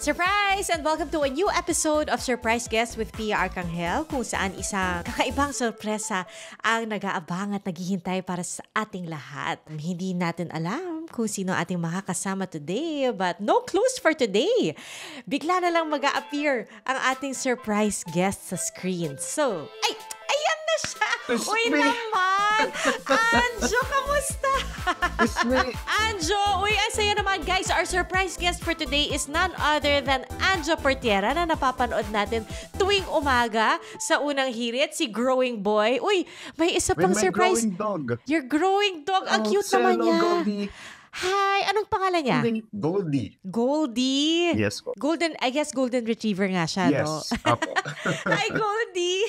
Surprise! And welcome to a new episode of Surprise Guest with Pia Arcangel, kung saan isang kakaibang sorpresa ang nag-aabang at naghihintay para sa ating lahat. Hindi natin alam kung sino ating makakasama today, but no clues for today. Bigla na lang mag-a-appear ang ating surprise guest sa screen. So, ayan na siya! Uy naman! Anjo, kamusta? Anjo, uy, ang saya naman guys. Our surprise guest for today is none other than Anjo Portiera na napapanood natin tuwing umaga sa unang hirit, si Growing Boy. Uy, may isa pang surprise. Growing dog. Your growing dog. Ang cute naman niya. Goldie. Hi, anong pangalan niya? Goldie. Goldie. Yes po. I guess golden retriever nga siya, Yes. no? Apo. Hi, Goldie.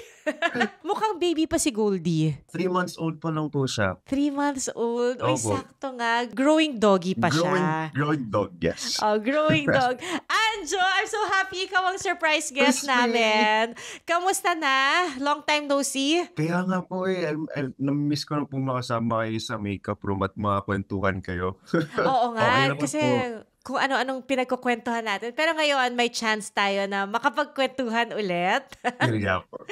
Mukhang baby pa si Goldie. 3 months old pa lang po siya. 3 months old. Uy, Opo. sakto nga. Growing doggy pa siya. Growing dog, yes. Oh, growing dog. Anjo, I'm so happy ikaw ang surprise guest Crispy. namin. Kamusta na? Long time no see? Kaya nga po na-miss ko na po makasama kayo sa makeup room at makakwentuhan kayo. Oo nga. Okay naman Kasi po. kung ano-anong pinagkukwentuhan natin. Pero ngayon, may chance tayo na makapagkwentuhan ulit. Kaya po.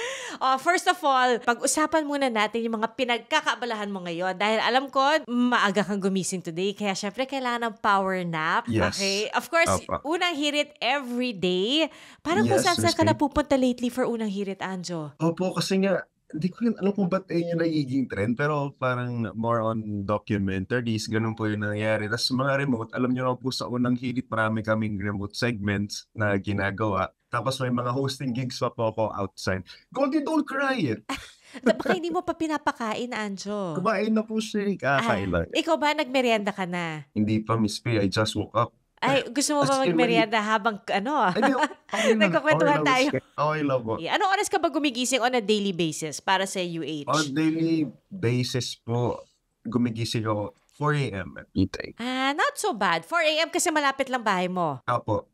First of all, pag-usapan muna natin yung mga pinagkakaabalahan mo ngayon. Dahil alam ko, maaga kang gumising today. Kaya syempre, kailangan ng power nap. Yes. Okay? Of course, Opo. unang hirit every day. Parang kung Yes, saan ka Miss napupunta lately for unang hirit, Anjo. Opo, kasi nga, hindi ko rin alam kung ba't yung nagiging trend, pero parang more on documentaries, ganun po yung nangyayari. Tapos mga remote, alam nyo na po sa unang hirit, marami kaming remote segments na ginagawa. Tapos may mga hosting gigs pa po ako outside. Goldie, don't cry! Baka hindi mo pa pinapakain, Anjo. Kumain na po siya, kakailan. Ikaw ba, nagmerienda ka na? Hindi pa, Miss P, I just woke up. Ay, gusto mo ba As in, magmerienda habang Hindi, okay lang. Nagkukwentuhan Okay lang, tayo? Miss P. Okay lang po. Anong oras ka ba gumigising on a daily basis para sa UH? On daily basis po, gumigising ako 4 a.m. at eating. Not so bad. 4 a.m. kasi malapit lang bahay mo. Opo.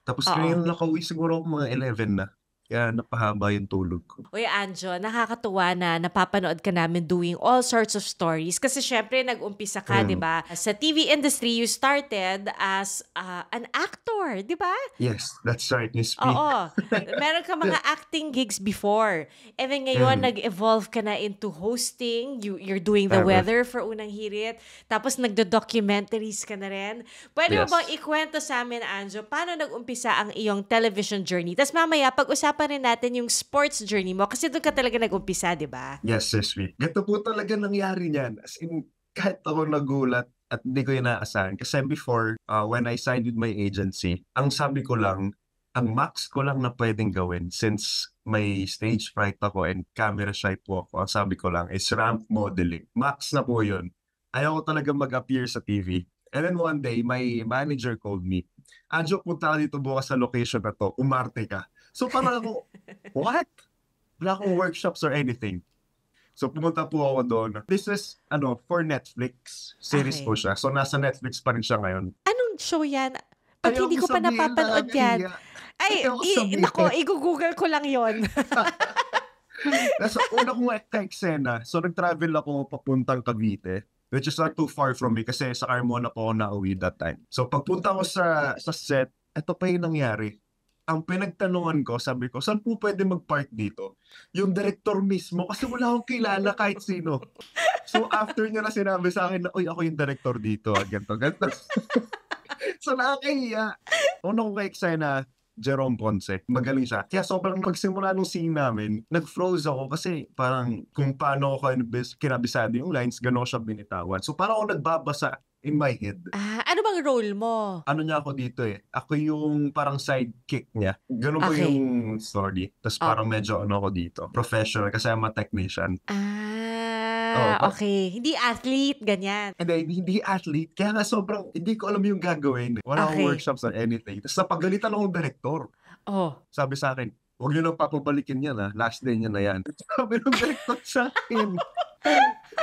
Tapos Oo. ngayon nakauwi siguro ako mga 11 na. Kaya napahaba yung tulog ko. Uy, Anjo, nakakatuwa na napapanood ka namin doing all sorts of stories. Kasi syempre, nag-umpisa ka, di ba? Sa TV industry, you started as an actor, di ba? Yes, that's right, Miss P. Oo. Meron ka mga acting gigs before. And then ngayon, nag-evolve ka na into hosting. You're doing the Tama. weather for Unang Hirit. Tapos nagdo-documentaries ka na rin. Pwede mo Yes. bang ikwento sa amin, Anjo, paano nag-umpisa ang iyong television journey? Tapos mamaya, pag-usapan rin natin yung sports journey mo. Kasi doon ka talaga nag-umpisa, di ba? Yes, Miss P. Ganito po talaga nangyari niyan. As in, kahit ako nagulat at hindi ko inaasahan. Kasi before, when I signed with my agency, ang sabi ko lang, ang max ko lang na pwedeng gawin since may stage fright ako and camera shy po ako, ang sabi ko lang is ramp modeling. Max na po yun. Ayaw ko talaga mag-appear sa TV. And then one day, my manager called me. Anjo, punta ka dito bukas sa location na to. Umarte ka. So parang ako, what? Wala akong workshops or anything. So pumunta po ako doon. This is, for Netflix. Series Okay. po siya. So nasa Netflix pa rin siya ngayon. Anong show yan? Pag Ayaw hindi ko pa sabihin, napapanood yan. nakakahiya. Ay, Ayaw ko sabihin. nako, i-google ko lang yon. Nasa una kong eksena, so nag-travel ako papuntang Cavite, which is not too far from me kasi sa Carmona po ako nauwi that time. So pagpunta ko sa set, eto pa yung nangyari. Ang pinagtanungan ko, sabi ko, saan po pwede mag-park dito? Yung director mismo, kasi wala akong kilala kahit sino. So after niya na sinabi sa akin na, uy, ako yung director dito, ganito. So nakakahiya. Una kong ka-eksena, Jerome Ponce. Magaling siya. Kaya sobrang pagsimula nung scene namin, nag-froze ako kasi parang kung paano ako kinabisado yung lines, gano'n siya binitawan. So parang ako nagbabasa in my head. Ano bang role mo? Ano niya ako dito eh. Ako yung parang sidekick niya. Ganun po Okay. yung story. Tapos parang medyo ako dito. Professional kasi I'm a technician. Oo. Okay. Hindi athlete, ganyan. And then, hindi athlete. Kaya nga sobrang, hindi ko alam yung gagawin. Wala akong Okay. workshops or anything. Tapos napagalitan akong director. Oh. Sabi sa akin, huwag niyo nang papabalikin yan ha. Last day niya na yan. Sabi ng director sa akin.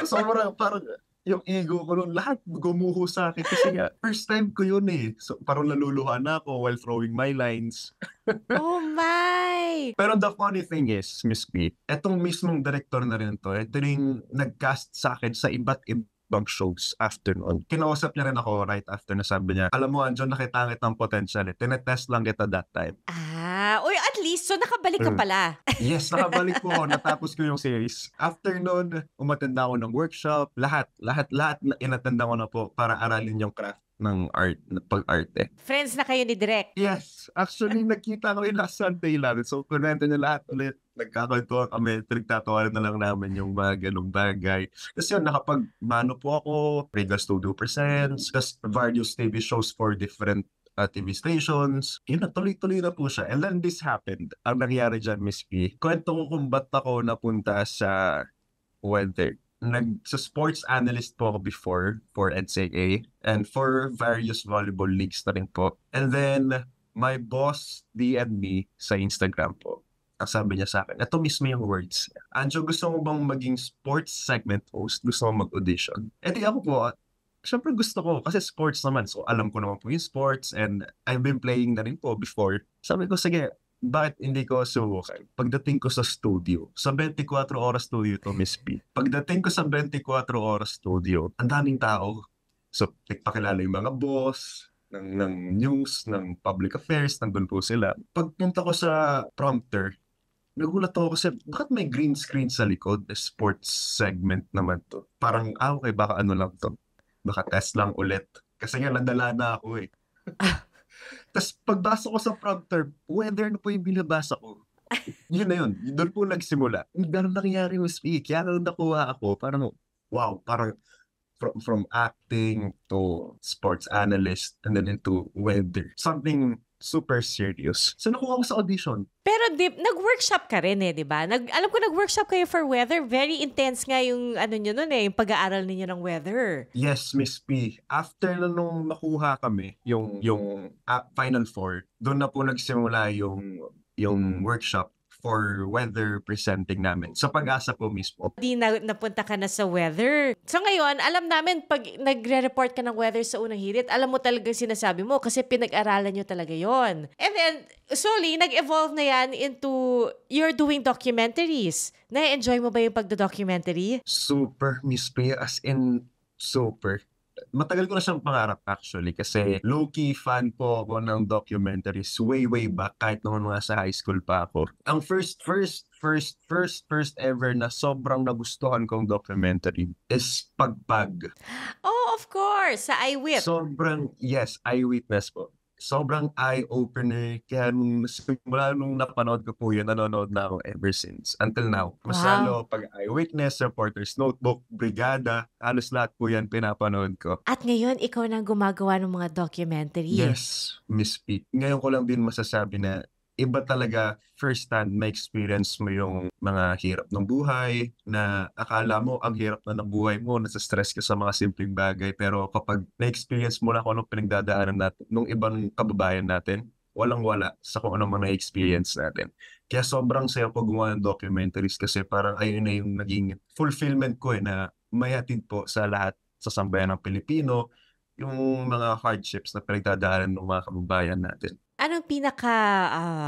Sobrang parang yung ego ko nun, lahat gumuho sa akin. Kasi nga, first time ko yun eh. So parang naluluha na ako while throwing my lines. Oh my! Pero the funny thing is, Miss P, etong mismong director na rin to, ito rin nag-cast sa akin sa iba't ibang shows after noon. Kinausap niya rin ako right after na sabi niya, alam mo, Anjon, nakita kita ng potential eh. Tinetest lang kita that time. Uy, at least, so nakabalik ka pala. Yes, nakabalik po ako. Natapos ko yung series. After noon, umatenda ako ng workshop. Lahat na inatenda ko na po para aralin yung craft ng art, pag-arte. Friends na kayo ni Direk. Yes, actually nagkita ko yung last Sunday lang. So, kunwento niya lahat ulit. Nagkakwentuhan kami, pinagtatawanan na lang namin yung mga ganong bagay. Kasi yun, nakapag-mano po ako, Regal Studio Presents, tas various TV shows for different TV stations. Yun na, tuloy-tuloy na po siya. And then this happened. Ang nangyari dyan, Miss P, kwento ko kung ba't ako napunta sa weather. Sa sports analyst po ako before for NCAA and for various volleyball leagues na rin po. And then, my boss DM me sa Instagram po. Ang sabi niya sa akin, ito mismo yung words. Anjo, gusto mo bang maging sports segment host? Gusto mo mag-audition? Eh di ako po, syempre gusto ko kasi sports naman. So alam ko naman po yung sports and I've been playing na rin po before. Sabi ko, sige, bakit hindi ko subukan? Pagdating ko sa studio, sa 24 oras studio to, Miss P. Pagdating ko sa 24 oras studio, ang daming tao. So, nagpakilala yung mga boss, ng news, ng public affairs, nandun po sila. Pagpunta ko sa prompter, nagulat ako kasi bakit may green screen sa likod? Sports segment naman to. Parang, okay, baka ano lang to. Baka test lang ulit. Kasi nga, nadala na ako eh. Tapos pagbasa ko sa prompter, weather na po yung binabasa ko. Yun na yun. Doon po nagsimula. Gano'n nangyari yung speak. Kaya nung nakuha ako, parang, wow, parang from acting to sports analyst and then into weather. Something super serious. So nakuha ko sa audition. Pero nag-workshop ka rin di ba? Alam ko nag-workshop kayo for weather. Very intense nga yung nyo nun yung pag-aaral ninyo ng weather. Yes, Miss P. After nung nakuha kami, yung Final Four, doon na po nagsimula yung workshop for weather presenting namin. Sa Pag-asa po mismo. Di napunta ka na sa weather. So ngayon, alam namin pag nagre-report ka ng weather sa unang hirit, alam mo talaga sinasabi mo kasi pinag-aralan nyo talaga yon. And then, slowly, nag-evolve na yan into you're doing documentaries. Na-enjoy mo ba yung pagdo-documentary? Super, Miss P. As in, super. Matagal ko na siyang pangarap actually kasi low-key fan po ako ng documentaries way back kahit nung nasa high school pa ako. Ang first ever na sobrang nagustuhan kong documentary is Pagpag. Oh, of course! Sa iWit. Yes, Eyewitness po. Sobrang eye-opener. Kaya simula nung napanood ko po yun, nanonood na ako ever since. Until now. Masalo, pag Eyewitness, Reporter's Notebook, Brigada, halos lahat po yan pinapanood ko. At ngayon, ikaw na gumagawa ng mga documentary. Yes, Miss P. Ngayon ko lang din masasabi na iba talaga first-hand may experience mo yung mga hirap ng buhay na akala mo ang hirap na ng buhay mo, nasa-stress ka sa mga simpleng bagay. Pero kapag na-experience mo na kung anong pinagdadaanan natin nung ibang kababayan natin, walang-wala sa kung anong mga experience natin. Kaya sobrang saya po gumawa ng documentaries kasi parang ayun na yung naging fulfillment ko na mayatid po sa lahat sa sambayan ng Pilipino yung mga hardships na pinagdadaanan ng mga kababayan natin. Anong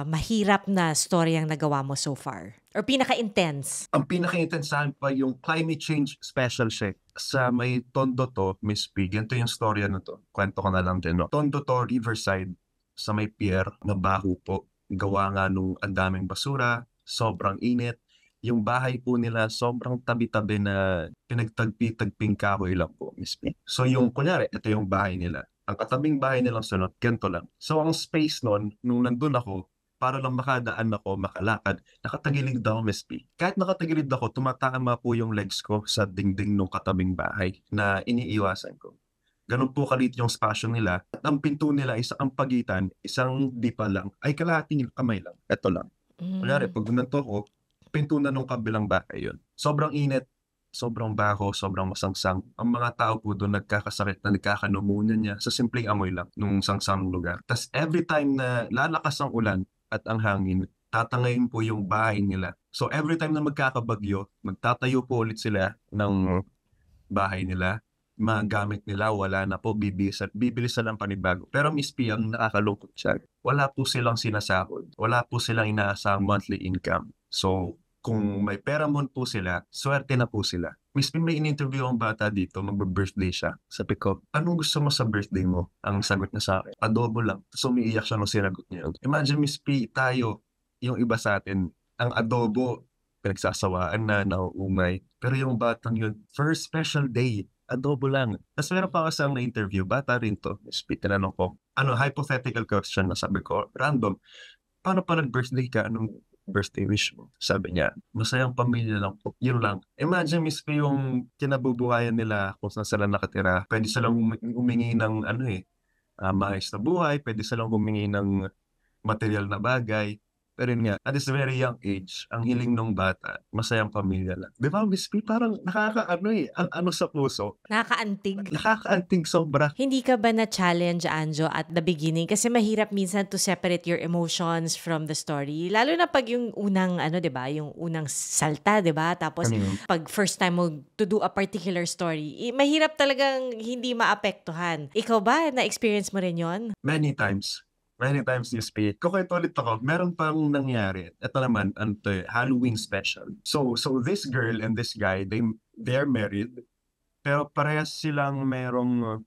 mahirap na story ang nagawa mo so far? Or pinaka-intense? Ang pinaka-intense saan pa yung climate change special siya. Sa may Tondo to, Miss P, ganito yung storya na to. Kwento ko na lang din. No? Tondo to, Riverside, sa may pier, na baho po. Gawa nga nung ang daming basura, sobrang init. Yung bahay po nila, sobrang tabi-tabi na pinagtagpi-tagping kahoy lang po, Miss P. So yung, kunyari, ito yung bahay nila. Ang katabing bahay nilang sunod, ganito lang. So ang space nun, nung nandun ako, para lang makadaan ako, makalakad, nakatagilid ako, Miss P. Kahit nakatagilid ako, tumatama po yung legs ko sa dingding ng katabing bahay na iniiwasan ko. Ganun po kalit yung spasyo nila. At ang pinto nila, ang pagitan, isang dipa lang, ay kalahating kamay lang. Ito lang. Kunyari, pag nanto ko, pinto na nung kabilang bahay yun. Sobrang init, sobrang baho, sobrang masangsang. Ang mga tao po doon nagkakasakit na nagkakanumunan niya sa simpleng amoy lang nung sangsang lugar. Tas every time na lalakas ang ulan at ang hangin, tatangayin po yung bahay nila. So every time na magkakabagyo, magtatayo po ulit sila ng bahay nila. Mga gamit nila, wala na po, bibili sila ng panibago. Pero Miss P, ang nakakalungkot siya, wala po silang sinasahod. Wala po silang inaasahang monthly income. So, kung may pera mo po sila, swerte na po sila. Miss P, may in-interview ang bata dito, magbe-birthday siya. Sabi ko, anong gusto mo sa birthday mo? Ang sagot niya sa akin, adobo lang. So umiiyak siya nung sinagot niya. Imagine, Miss P, tayo, yung iba sa atin, ang adobo, pinagsasawaan na, nauumay. Pero yung batang yun, first special day, adobo lang. Tapos meron pa kasi ang na-interview, bata rin to. Miss P, tinanong ko, hypothetical question na sabi ko, random, paano pa nag-birthday ka? Anong birthday wish mo? Sabi niya, masayang pamilya lang po. Yun lang. Imagine, Miss P, yung kinabubuhayan nila kung saan sila nakatira. Pwede silang humingi ng maayos na buhay. Pwede silang humingi ng material na bagay. Pero yun nga, at this very young age, ang hiling ng bata, masayang pamilya lang. Di ba, Miss P? Parang ang sa puso. Nakakaantig. Nakakaantig sobra. Hindi ka ba na-challenge, Anjo, at the beginning? Kasi mahirap minsan to separate your emotions from the story. Lalo na pag yung unang, yung unang salta, di ba? Tapos, pag first time mo to do a particular story, mahirap talagang hindi maapektuhan. Ikaw ba, na-experience mo rin yon? Many times, Miss P. Kukwento ulit ako, meron pang nangyari. Ito naman, Halloween special. So this girl and this guy, they're married, pero parehas silang merong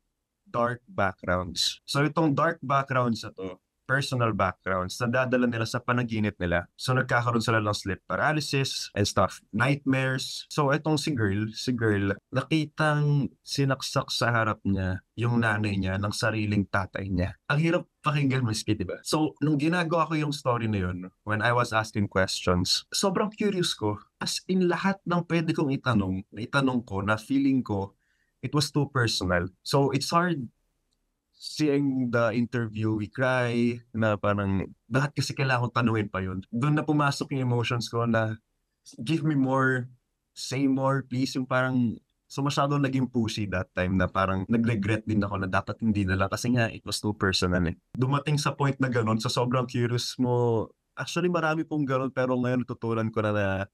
dark backgrounds. So itong dark backgrounds na to, personal backgrounds, nadadala nila sa panaginip nila. So nagkakaroon sila ng sleep paralysis and stuff, nightmares. So itong si girl, nakitang sinaksak sa harap niya yung nanay niya ng sariling tatay niya. Ang hirap pakinggan, Miss P, diba? So nung ginagawa ko yung story na yun, when I was asking questions, sobrang curious ko. As in lahat ng pwede kong itanong ko na feeling ko, it was too personal. So it's hard seeing the interview, we cry, na parang, bakit kasi kailangan kong tanungin pa yun? Doon na pumasok yung emotions ko na, give me more, say more, please. Yung parang, so masyado naging pushy that time na parang nag-regret din ako na dapat hindi na lang kasi nga, it was too personal eh. Dumating sa point na gano'n, so sobrang curious mo. Actually, marami pong gano'n, pero ngayon tutulan ko na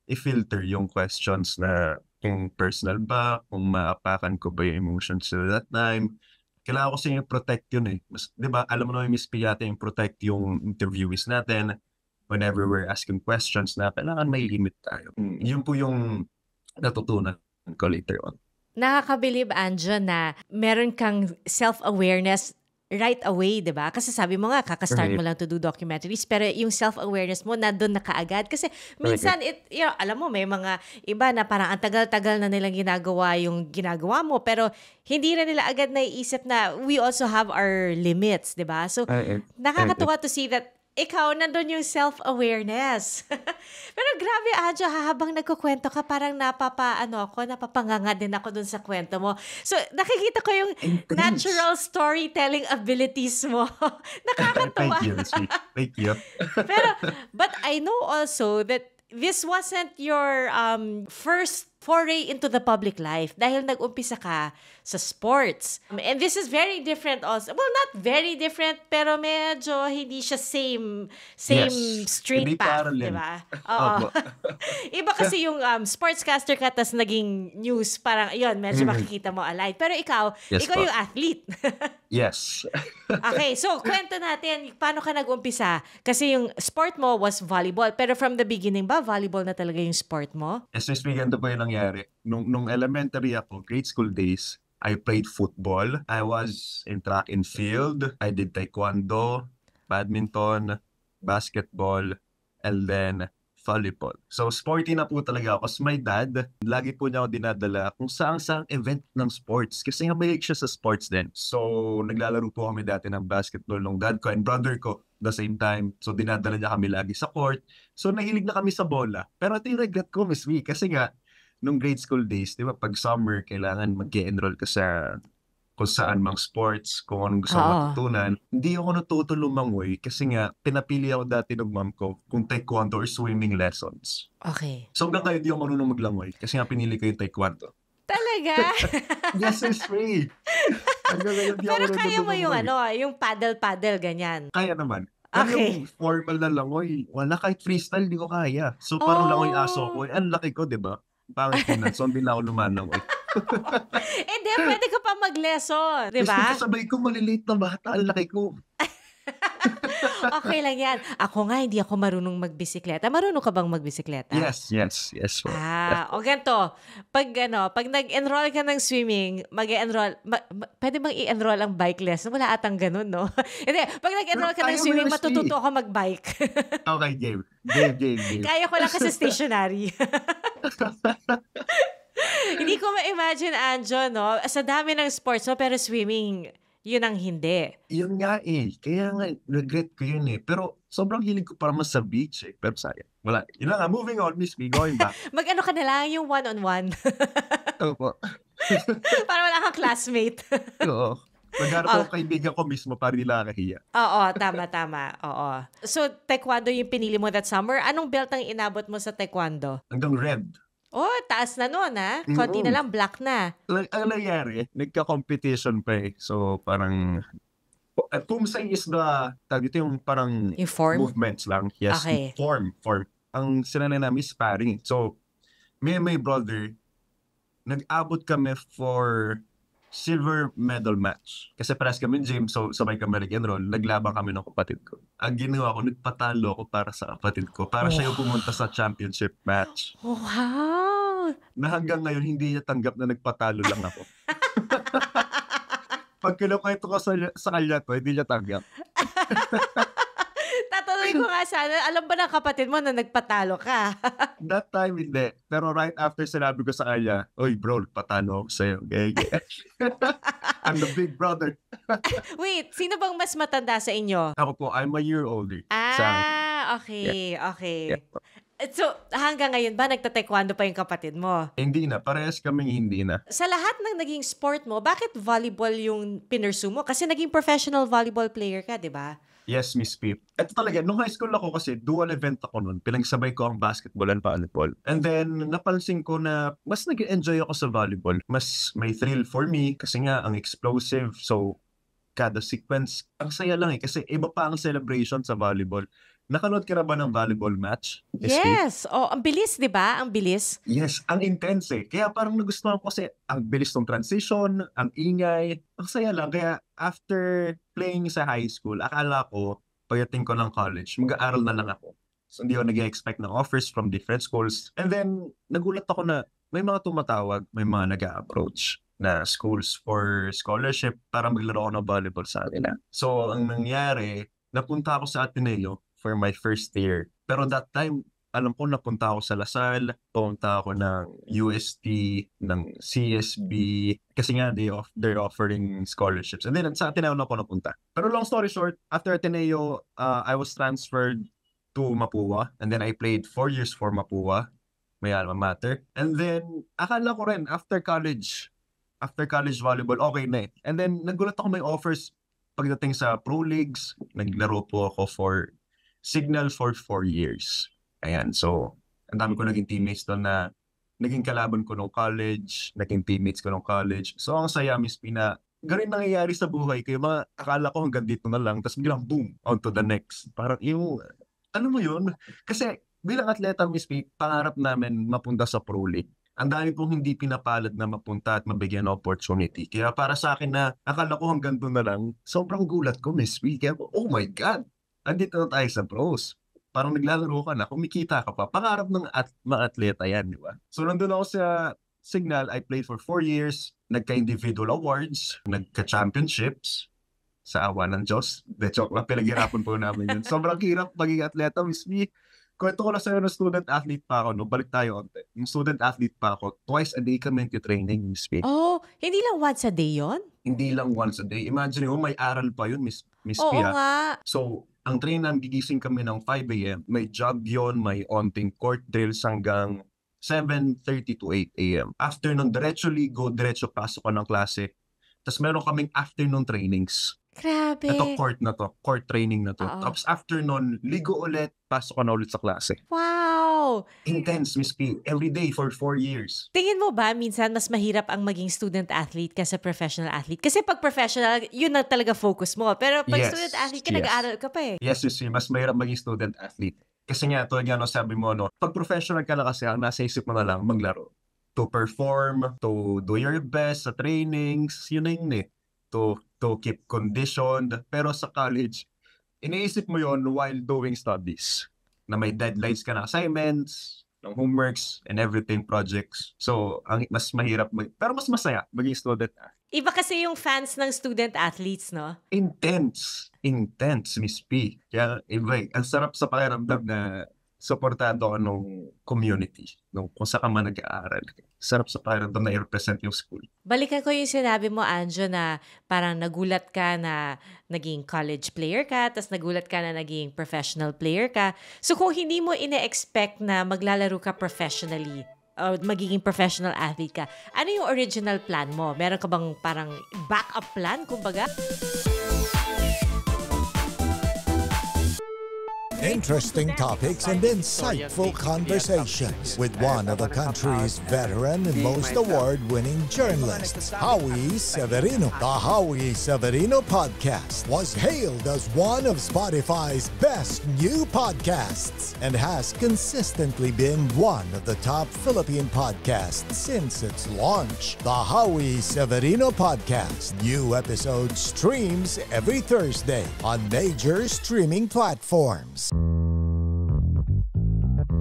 i-filter yung questions na kung personal ba, kung maapakan ko ba yung emotions at that time. Kailangan ko kasi yung protect yun eh. Mas, di ba, alam mo naman, Miss P, yata yung protect yung interviewees natin whenever we're asking questions na kailangan may limit tayo. Yun po yung natutunan ko later on. Nakakabilib, Anjo, na meron kang self-awareness right away, di ba? Kasi sabi mo nga, kakastart mo lang to do documentaries, pero yung self-awareness mo, nandun na kaagad. Kasi minsan, alam mo, may mga iba na parang ang tagal-tagal na nilang ginagawa yung ginagawa mo, pero hindi na nila agad naiisip na we also have our limits, di ba? So, nakakatuwa to see that ikaw, nandun yung self-awareness. Pero grabe, Anjo, habang nagkukwento ka, parang napapanganga din ako dun sa kwento mo. So, nakikita ko yung natural storytelling abilities mo. Nakakatuwa. Thank you. But I know also that this wasn't your first foray into the public life dahil nag-umpisa ka sa sports. And this is very different also. Well, not very different, pero medyo hindi siya same straight hindi path, parallel. di ba? Oo. Iba kasi yung sportscaster ka tas naging news, parang yun, medyo makikita mo aligned. Pero ikaw yung athlete. Yes. Okay, so kwento natin, paano ka nag-umpisa? Kasi yung sport mo was volleyball, pero from the beginning ba, volleyball na talaga yung sport mo? Ganito po yung nangyari. Nung elementary ako, grade school days, I played football. I was in track and field. I did taekwondo, badminton, basketball, and then volleyball. So sporty na po talaga ako. Kasi my dad, lagi po niya ako dinadala kung saan event ng sports. Kasi nga mahilig siya sa sports din. So naglalaro po kami dati ng basketball ng dad ko and brother ko the same time. So dinadala niya kami lagi sa court. So nahilig na kami sa bola. Pero ito yung regret ko, Miss V. Kasi nga, nung grade school days, di ba, pag summer, kailangan mag-enroll ka sa kung saan mang sports, kung anong gusto mo matutunan. Hindi ako natuto lumangoy kasi nga, pinapili ako dati ng mom ko kung taekwondo or swimming lessons. Okay. So hanggang ngayon, di ako marunong maglangoy kasi nga pinili ko yung taekwondo. Talaga? Yes, it's free. Pero kaya mo yung yung paddle, ganyan. Kaya naman. Pero yung formal na langoy, wala, kahit freestyle, di ko kaya. So parang langoy aso ko, ang laki ko, di ba? Parang tinan, so hindi na ako lumanong. Hindi, pwede ka pa mag-lesson, di ba? Kasi kasabay ko, maliliit na bata, ang laki ko. Okay lang yan. Ako nga, hindi ako marunong magbisikleta. Marunong ka bang magbisikleta? Yes. Sure. O ganito, pag nag-enroll ka ng swimming, mag-enroll, pwede bang i-enroll ang bike lesson? Wala atang ganun, no? Hindi, pag nag-enroll ka Pero ng kaya mo swimming, yun, matututo ako mag-bike. Okay, game. Kaya ko lang kasi stationary. Hindi ko ma-imagine, Anjo, no? Sa dami ng sports mo, pero swimming, yun ang hindi. Yun nga eh. Kaya nga, regret ko yun eh. Pero sobrang hilig ko para mas sa beach eh. Pero sayang. Wala. Yun na nga, moving on, Miss B, going back. Mag-ano ka na lang, yung one-on-one. Opo. Para wala kang classmate. Oo. Maghanap ako kaibigan ko mismo para nila nakahiya. Oo, tama. Oo. So, taekwondo yung pinili mo that summer. Anong belt ang inabot mo sa taekwondo? Hanggang red. Oh, taas na nun, ha? Konti na lang, black na. Ang nangyari, nagka-competition pa eh. So, parang... Kumsay is the... Ito yung parang... Yung form? Movements lang. Yes, Okay. Form. Ang sinanay namin is sparring. So, me and my brother, nag-abot kami for silver medal match. Kasi parehas kami gym, so sabay kami nag-enroll. Naglabang kami ng kapatid ko. Ang ginawa ko, nagpatalo ako para sa kapatid ko. Para siya yung pumunta sa championship match. Wow! Na hanggang ngayon, hindi niya tanggap na nagpatalo lang ako. Pag kinukwento ko sa kanya to, hindi niya tanggap. Tatanungin ko nga sana, alam ba ng kapatid mo na nagpatalo ka? That time, hindi. Pero right after sinabi ko sa kanya, oy bro, patalo ako sa'yo. Okay. I'm the big brother. Wait, sino bang mas matanda sa inyo? Ako po, I'm a year older. Sa akin. Okay. Yeah. So, hanggang ngayon ba nagta-taekwondo pa yung kapatid mo? Hindi na. Parehas kaming hindi na. Sa lahat ng naging sport mo, bakit volleyball yung pinursu mo? Kasi naging professional volleyball player ka, di ba? Yes, Miss Pip. Ito talaga, nung high school ako kasi, dual event ako nun. Pinagsabay ko ang basketball and volleyball. And then, napansin ko na mas nag-enjoy ako sa volleyball. Mas may thrill for me kasi nga, ang explosive. So, kada sequence, ang saya lang eh. Kasi iba pa ang celebration sa volleyball. Nakanood ka na ba ng volleyball match? Yes. Oh, ang bilis, di ba? Ang bilis. Yes, ang intense eh. Kaya parang nagustuhan ko kasi ang bilis ng transition, ang ingay, ang saya lang. Kaya after playing sa high school, akala ko, pagdating ko ng college, mag-aaral na lang ako. So hindi ako nag-expect ng offers from different schools. And then, nagulat ako na may mga tumatawag, may mga nag-approach na schools for scholarship para maglaro ako ng volleyball sa kanila. So, ang nangyari, napunta ako sa Ateneo for my first year. Pero that time, alam ko napunta ako sa Lasal, pumunta ako ng UST, ng CSB, kasi nga they're offering scholarships. And then sa Ateneo na ako napunta. Pero long story short, after Ateneo, I was transferred to Mapua. And then I played 4 years for Mapua, my alma mater. And then, akala ko rin, after college volleyball, okay na eh. And then, nagulat ako may offers pagdating sa pro leagues. Naglaro po ako for Signal for 4 years. Ayan, so, ang dami ko naging teammates doon na naging kalaban ko nung college, naging teammates ko nung college. So, ang saya, Miss Pina, ganun nangyayari sa buhay ko. Yung mga akala ko hanggang dito na lang, tapos biglang boom, on to the next. Parang yung, ano mo yun? Kasi bilang atleta, Miss P, pangarap namin mapunta sa pro league. Ang dami pong hindi pinapalad na mapunta at mabigyan ng opportunity. Kaya para sa akin na akala ko hanggang doon na lang, sobrang gulat ko, Miss P. Kaya oh my God, andito na tayo sa pros. Parang naglalaro ka na, kumikita ka pa. Pangarap ng mga atleta yan, di ba? So, nandun ako sa Signal. I played for 4 years. Nagka-individual awards. Nagka-championships. Sa awa ng Diyos. De joke lang, pinaghirapan po namin yun. Sobrang hirap maging atleta, Miss Me. Kwento ko lang sa'yo na student athlete pa ako. No? Balik tayo onte. Yung student athlete pa ako, twice a day kami nag-training, Miss Me. Oh, hindi lang once a day yon? Hindi lang once a day. Imagine mo, may aral pa yun, Miss Oo P. nga. So, ang training gigising kami ng 5 a.m. May jog yun, may onting court drills hanggang 7:30 to 8 a.m. After nun, diretso ligo, diretso pasok ko ng klase. Tapos meron kaming afternoon trainings. Grabe. Ito court training na to. Oo. Tapos after nun, ligo ulit, pasok ka na ulit sa klase. Wow! Intense, Miss P. Every day for 4 years. Tingin mo ba, minsan mas mahirap ang maging student athlete kaysa professional athlete? Kasi pag professional, yun na talaga focus mo. Pero pag Yes, student athlete ka, yes. nag-aaral ka pa eh. Yes, Miss P. Mas mahirap maging student athlete. Kasi nga, tulad nga no, sabi mo, no, pag professional ka na kasi, ang nasa isip mo na lang, maglaro. To perform, to do your best sa trainings, yun na yun eh. To keep conditioned. Pero sa college, iniisip mo yon while doing studies. Na may deadlines ka na assignments, ng homeworks, and everything, projects. So, ang mas mahirap, pero mas masaya maging student. Iba kasi yung fans ng student athletes, no? Intense, Miss P. Kaya iba, ang sarap sa pakiramdam na supportado ka nung community, kung saan ka man nag-aaral. Sarap sa pakiramdam na i-represent yung school. Balikan ko yung sinabi mo, Anjo, na parang nagulat ka na naging college player ka, tapos nagulat ka na naging professional player ka. So kung hindi mo ine-expect na maglalaro ka professionally, o magiging professional athlete ka, ano yung original plan mo? Meron ka bang parang backup plan, kumbaga? Interesting topics and insightful conversations with one of the country's veteran and most award-winning journalists, Howie Severino. The Howie Severino podcast was hailed as one of Spotify's best new podcasts and has consistently been one of the top Philippine podcasts since its launch. The Howie Severino podcast. New episodes streams every Thursday on major streaming platforms.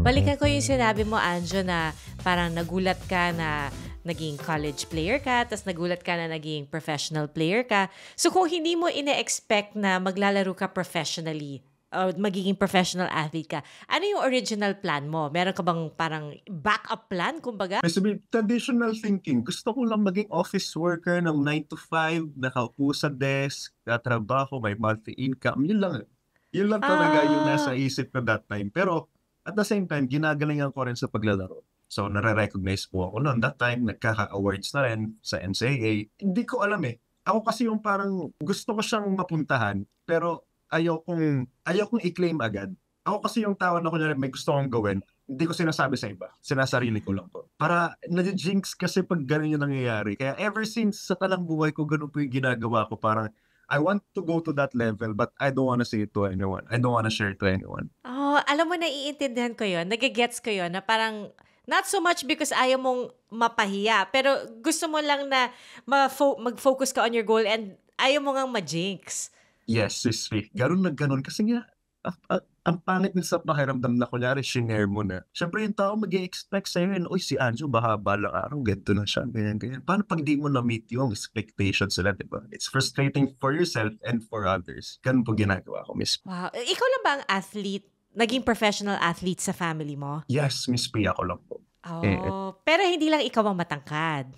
Balikan ko yung sinabi mo, Anjo, na parang nagulat ka na naging college player ka, tapos nagulat ka na naging professional player ka. So kung hindi mo ine-expect na maglalaro ka professionally, o magiging professional athlete ka, ano yung original plan mo? Meron ka bang parang backup plan, kumbaga? May sabi, traditional thinking. Gusto ko lang maging office worker ng 9 to 5, nakaupo sa desk, tatrabaho, may monthly income. Yun lang. Yun lang talaga yung nasa isip ko that time. Pero at the same time, ginagalingan ko rin sa paglalaro. So, nare-recognize po ako noon. That time, nagkaka-awards na rin sa NCAA. Hindi ko alam eh. Ako kasi yung parang gusto ko siyang mapuntahan, pero ayaw kong i-claim agad. Ako kasi yung tao na kunyari may gusto kong gawin, hindi ko sinasabi sa iba. Sinasarili ko lang po. Para na-jinx kasi pag ganun yung nangyayari. Kaya ever since sa talang buhay ko, ganun po yung ginagawa ko. Parang I want to go to that level but I don't want to say it to anyone. I don't want to share it to anyone. Oh, alam mo, naiintindihan ko yun. Nagigets ko yun na parang not so much because ayaw mong mapahiya, pero gusto mo lang na mag-focus ka on your goal and ayaw mo ngang ma-jinx. Yes, sis. Ganun na ganun. Kasi nga, ang pangit din sa pakiramdam na kunyari, shinare mo na. Siyempre yung tao mag-i-expect sa'yo yun, uy, si Anjo, baka balang araw, ganito na siya, ganyan. Paano pag di mo na-meet yung expectations sila, diba? It's frustrating for yourself and for others. Ganun po ginagawa ko, Miss. Wow. Ikaw lang ba ang athlete, naging professional athlete sa family mo? Yes, Miss P, ako lang po. Oh, pero hindi lang ikaw ang matangkad.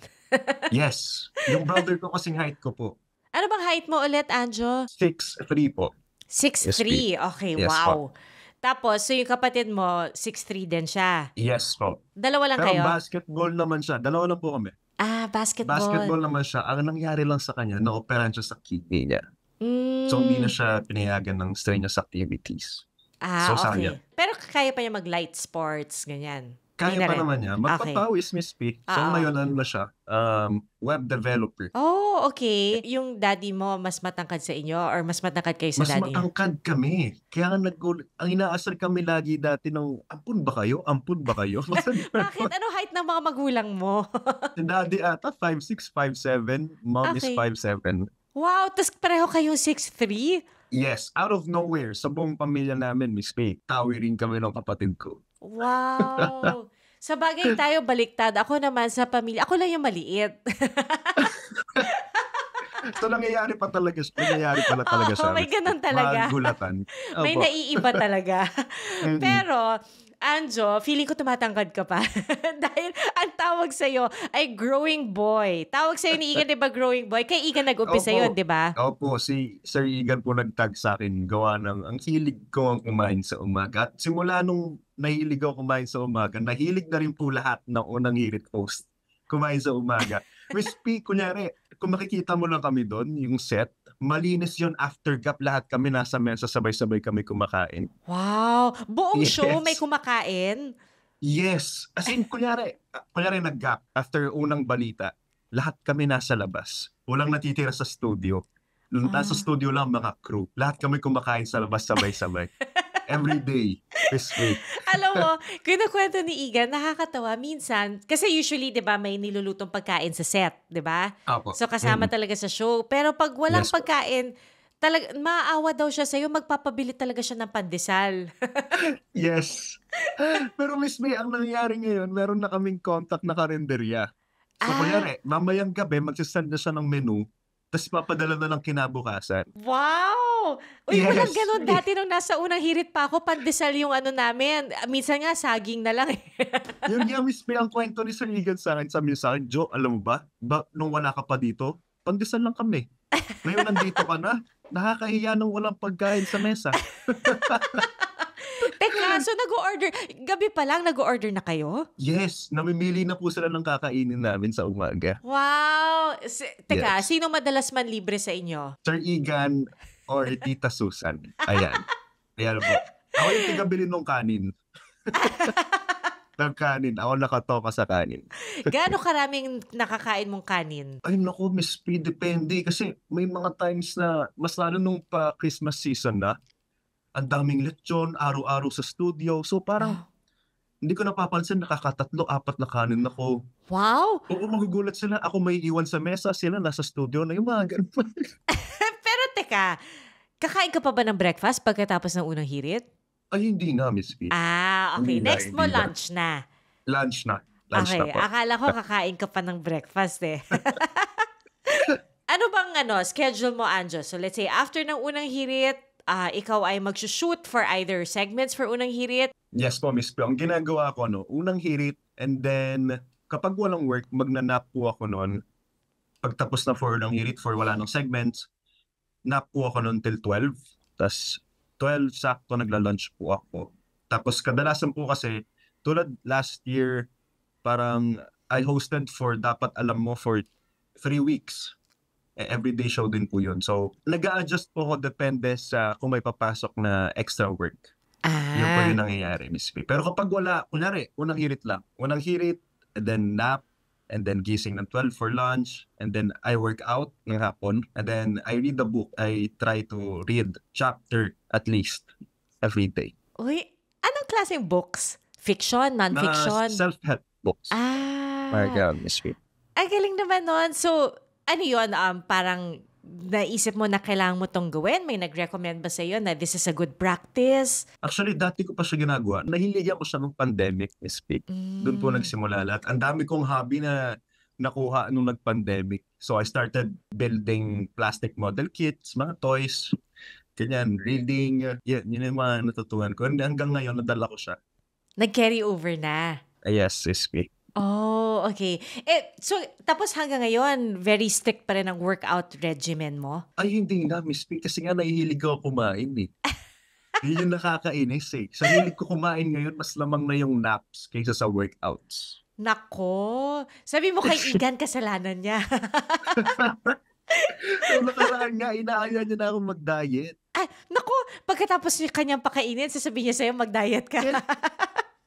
Yes. Yung brother ko kasing height ko po. Ano bang height mo ulit, Anjo? 6'3" po. 6'3". Okay, Yes, wow. Tapos, so yung kapatid mo, 6'3" din siya. Yes po. Dalawa lang Pero kayo? basketball naman siya. Dalawa lang po kami. Basketball. Basketball naman siya. Ang nangyari lang sa kanya, na-operan siya sa kidney niya. So, hindi na siya pinayagan ng strenuous activities. So, okay. sayang. Pero kaya pa niya mag-light sports, ganyan. Kaya Hindi na pa rin. naman niya. Magpapawis, Miss P. So, ngayon, ano na siya? Web developer. Oh, okay. Yung daddy mo, mas matangkad sa inyo or mas matangkad kayo sa Mas daddy niyo? matangkad kami. Kaya nga ang inaasar kami lagi dati ng, ampun ba kayo? Ampun ba kayo? Bakit? Ano height ng mga magulang mo? Si daddy ata 5'6", 5'7". Mom is Okay. 5'7". Wow, tas pareho kayong 6'3"? Yes, out of nowhere, sa buong pamilya namin, Miss P, tawirin kami ng kapatid ko. Wow. Sa bagay tayo baliktad. Ako naman sa pamilya, ako lang yung maliit. So, nangyayari pala talaga siya. May ganun talaga. Magulatan. May Opo. naiiba talaga. Mhm. Pero, Anjo, feeling ko tumatangkad ka pa. Dahil ang tawag sa'yo ay growing boy. Tawag sa'yo ni Igan, di ba, growing boy? Kay Igan nag-umpisa Opo. yun, di ba? Opo, si Sir Igan po nagtag sa akin, gawa ng, ang hilig ko ang kumain sa umaga. At simula nung nahilig ako kumain sa umaga, nahilig na rin po lahat ng unang hirit host kumain sa umaga. Miss P, kunyari, kung makikita mo lang kami doon, yung set, malinis yun after gap, lahat kami nasa mesa, sabay-sabay kami kumakain. Wow. Buong Yes. show may kumakain? Yes. As in, kunyari nag-gap after unang balita, lahat kami nasa labas. Walang natitira sa studio. Nasa studio lang mga crew. Lahat kami kumakain sa labas sabay-sabay. Every day. This week. Alam mo, kinukwento ni Igan, nakakatawa minsan. Kasi usually, di ba, may nilulutong pagkain sa set, di ba? Apo. So, kasama talaga sa show. Pero pag walang Yes po. pagkain, Maawa daw siya sa'yo, magpapabili talaga siya ng pandesal. Yes. Pero Miss May, ang nangyari ngayon, meron na kaming contact na karinderya. So, kunyari, mamayang gabi, magsasend na siya ng menu, tapos papadala na lang kinabukasan. Wow! Uy, Yes. walang ganun. Dati nung nasa unang hirit pa ako, pandesal yung ano namin. Minsan nga, saging na lang eh. Yun nga, Miss May, ang kwento ni Sir Egan sa akin, sabi niya sa akin, Jo, alam mo ba, nung wala ka pa dito, pandesal lang kami. Ngayon nandito ka na, nakakahiya nung walang pagkain sa mesa. Teka, so nag-order, gabi pa lang nag-order na kayo? Yes, namimili na po sila ng kakainin namin sa umaga. Wow! Teka, Yes. sino madalas man libre sa inyo? Sir Egan or Tita Susan. Ayan. Ayan po. Ako yung tigabili ng kanin. Ng kanin. Ako nakatoka sa kanin. Gaano karaming nakakain mong kanin? Ay naku, Miss P, depende. Kasi may mga times na, mas lalo nung pa Christmas season na, ang daming lechon, araw-araw sa studio. So parang, hindi ko napapansin, nakakatatlo, 4 na kanin ako. Wow! Oo, magugulat sila. Ako may iwan sa mesa, sila nasa studio na yung mga ganun. Pero teka, kakain ka pa ba ng breakfast pagkatapos ng unang hirit? Ay, hindi na, Miss P. Okay. Hindi na, Next mo, hindi na. lunch na. Lunch na. Lunch Okay, na po. akala ko kakain ka pa ng breakfast eh. Ano bang schedule mo, Anjo? So let's say, after ng unang hirit, ikaw ay mag-shoot for either segments for unang hirit. Yes po, Miss P. Ang ginagawa ko, unang hirit, and then, kapag walang work, magnanap po ako noon. Pagtapos na for unang hirit, for wala nang segments, nap po ako noon till 12. Tapos, 12 sakto nagla-lunch po ako. Tapos kadalasan po kasi, tulad last year, parang I hosted for Dapat Alam Mo for 3 weeks. Everyday show din po yun. So, nag-a-adjust po ako depende sa kung may papasok na extra work. Yun po yung nangyayari, Miss P. Pero kapag wala, kunwari, unang hirit lang. Unang hirit, and then nap, and then gising ng 12 for lunch, and then I work out ng hapon, and then I read the book. I try to read chapter at least every day. Uy, anong klaseng books? Fiction, Mga non-fiction? self-help books. Mga Miss P. Ay, galing naman nun. So, ano yun? Parang naisip mo na kailangan mo tong gawin? May nag-recommend ba sa'yo na this is a good practice? Actually, dati ko pa siya ginagawa. Nahiligan ko siya nung pandemic, Miss P. Doon po nagsimula lahat. Ang dami kong hobby na nakuha nung nag-pandemic. So I started building plastic model kits, mga toys, ganyan, reading. Yun yung mga natutunan ko. And hanggang ngayon, nadala ko siya. Nag-carry over na? Yes, Miss P. Oh, okay. So, tapos hanggang ngayon, very strict pa rin ang workout regimen mo? Ay, hindi na, Miss P. Kasi nga nahihilig ako kumain eh. Yun yung nakakainis eh. Sa hilig ko kumain ngayon, mas lamang na yung naps kaysa sa workouts. Nako, sabi mo kay Egan, kasalanan niya. So, nakaraan nga, inaaya niya na akong mag-diet. Nako, pagkatapos niya kanyang pakainin, sasabihin niya sa'yo, mag-diet ka.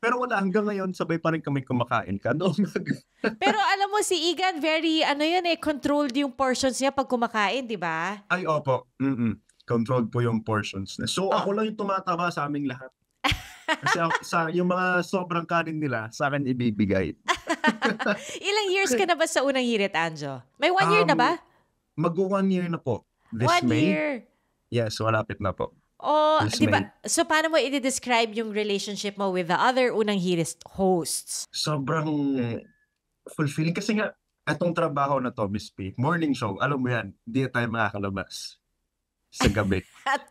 Pero wala, hanggang ngayon, sabay pa rin kami kumakain ka. Pero alam mo, si Egan, very, controlled yung portions niya pag kumakain, di ba? Ay, opo. Controlled po yung portions. So, ako lang yung tumataba sa aming lahat. Kasi yung mga sobrang kanin nila, sa akin ibibigay. Ilang years ka na ba sa unang hirit, Anjo? May 1 year na ba? Mag-1 year na po. This 1 May. year. Yes, malapit na po. Oh, This di ba? May. So, paano mo i-describe yung relationship mo with the other unang hirit hosts? Sobrang fulfilling. Kasi nga, etong trabaho na to, Miss P, morning show, alam mo yan, hindi tayo makakalabas sa gabi.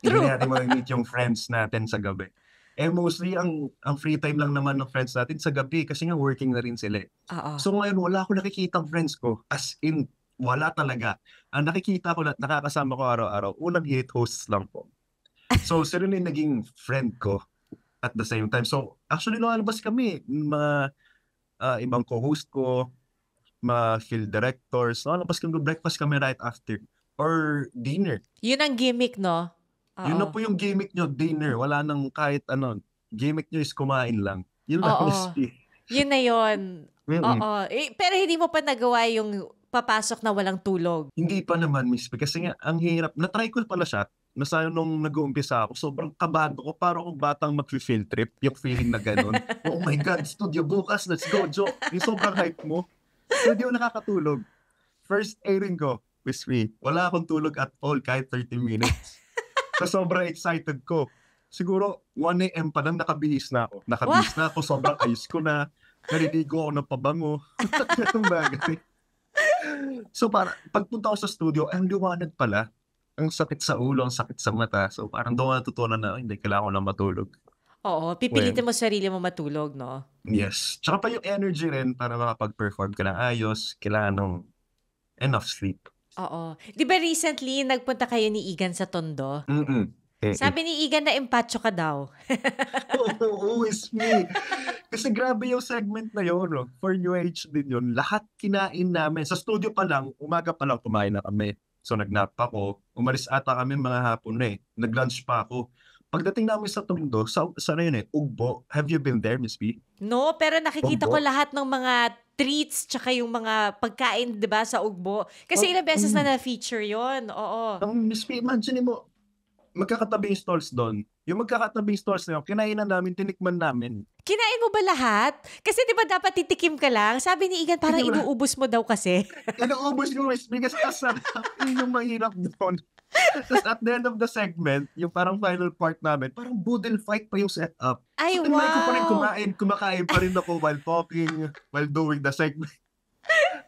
Hindi True. natin ma-meet yung friends natin sa gabi. Mostly, ang free time lang naman ng friends natin sa gabi kasi nga working na rin sila. Oo. So ngayon, wala ako nakikitang friends ko. As in, wala talaga. Ang nakikita ko, nakakasama ko araw-araw, unang hit hosts lang po. So sila na yung naging friend ko at the same time. So actually, lumalabas kami. Mga ibang co-host ko, mga field directors. Lumalabas kami, breakfast kami right after. Or dinner. Yun ang gimmick, no? Oo. Yun na po yung gimmick nyo, dinner. Wala nang kahit ano. Gimmick nyo is kumain lang. Yun lang, Oo. Miss P. Yun na yun. Mm-mm. Oo. Pero hindi mo pa nagawa yung papasok na walang tulog. Hindi pa naman, Miss P. Kasi nga, ang hirap. Na-try ko pala siya. Nasa nung nag-uumpisa ako, sobrang kabado ko. Parang akong batang mag-field trip. Yung feeling na gano'n. Oh my God, studio bukas. Let's go, Joe. Yung sobrang hype mo. So, hindi ako nakakatulog. First airing ko, Miss Me, wala akong tulog at all kahit 30 minutes. So sobrang excited ko. Siguro 1 a.m. pa lang nakabihis na ako. Sobrang ayos ko na. Naliligo ako ng pabango. Ganong bagay. So pagpunta ko sa studio, ang liwanag pala. Ang sakit sa ulo, ang sakit sa mata. So parang doon natutunan na, hindi, kailangan ko na matulog. Oo, pipilitin mo sarili mo matulog, no? Yes. Tsaka pa yung energy rin para makapag-perform ka na ayos. Kailangan ng enough sleep. Oo. Di ba recently, nagpunta kayo ni Igan sa Tondo? Sabi ni Igan na empacho ka daw. Oo, it's me. Kasi grabe yung segment na yun, no? For New Age din yun. Lahat kinain namin. Sa studio pa lang, umaga pa lang kumain na kami. So nagnap ako. Umalis ata kami mga hapon na eh. Nag-lunch pa ako. Pagdating namin sa Tondo, sa yun eh, Ugbo. Have you been there, Miss B? No, pero nakikita Ugbo? ko lahat ng mga treats tsaka yung mga pagkain, di ba, sa Ugbo. Kasi ilang beses na na-feature yon. Oo. Miss B, imagine mo, magkakatabing stalls doon. Yung magkakatabing stalls na yun, kinainan namin, tinikman namin. Kinain mo ba lahat? Kasi di ba dapat titikim ka lang? Sabi ni Igan, parang inuubos mo daw kasi. Inuubos ko, Miss B, kasi kasarap. Yun yung mahirap doon. Tapos at the end of the segment, yung parang final part namin, parang boodle fight pa yung setup. Ay, so, wow! ko pa rin kumakain pa rin ako while talking, while doing the segment.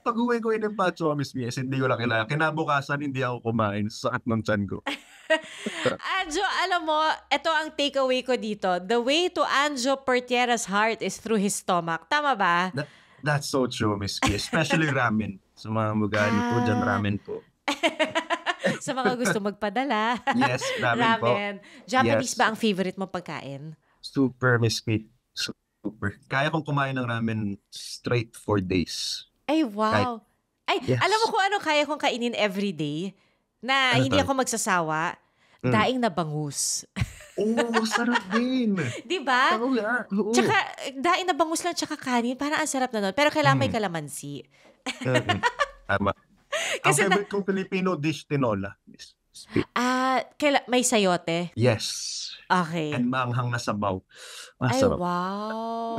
Pag-uwi ko in empacho, Miss B, hindi ko lang kailangan. Kinabukasan, hindi ako kumain. Sakit ng tiyan ko. Anjo, alam mo, ito ang takeaway ko dito. The way to Anjo Portiera's heart is through his stomach. Tama ba? That's so true, Miss B. Especially ramen. Sa mga mugani po dyan, ramen po. Sa mga gusto magpadala. Yes, ramen po. Japanese Yes. ba ang favorite mo pagkain? Super, Miss B. Super. Kaya kong kumain ng ramen straight for days. Ay, wow. Yes. Alam mo kung ano kaya kong kainin everyday? Na Ano hindi to? ako magsasawa? Daing na bangus. Sarap din. Di ba? Oo nga. Oo. Tsaka, daing na bangus lang tsaka kanin. Parang ang sarap na nun. Pero kailangan may kalamansi. Tama. Kasi ang favorite kong Filipino dish, tinola. May sayote? Yes. Okay. And maanghang na sabaw. Ay, Sarap. wow.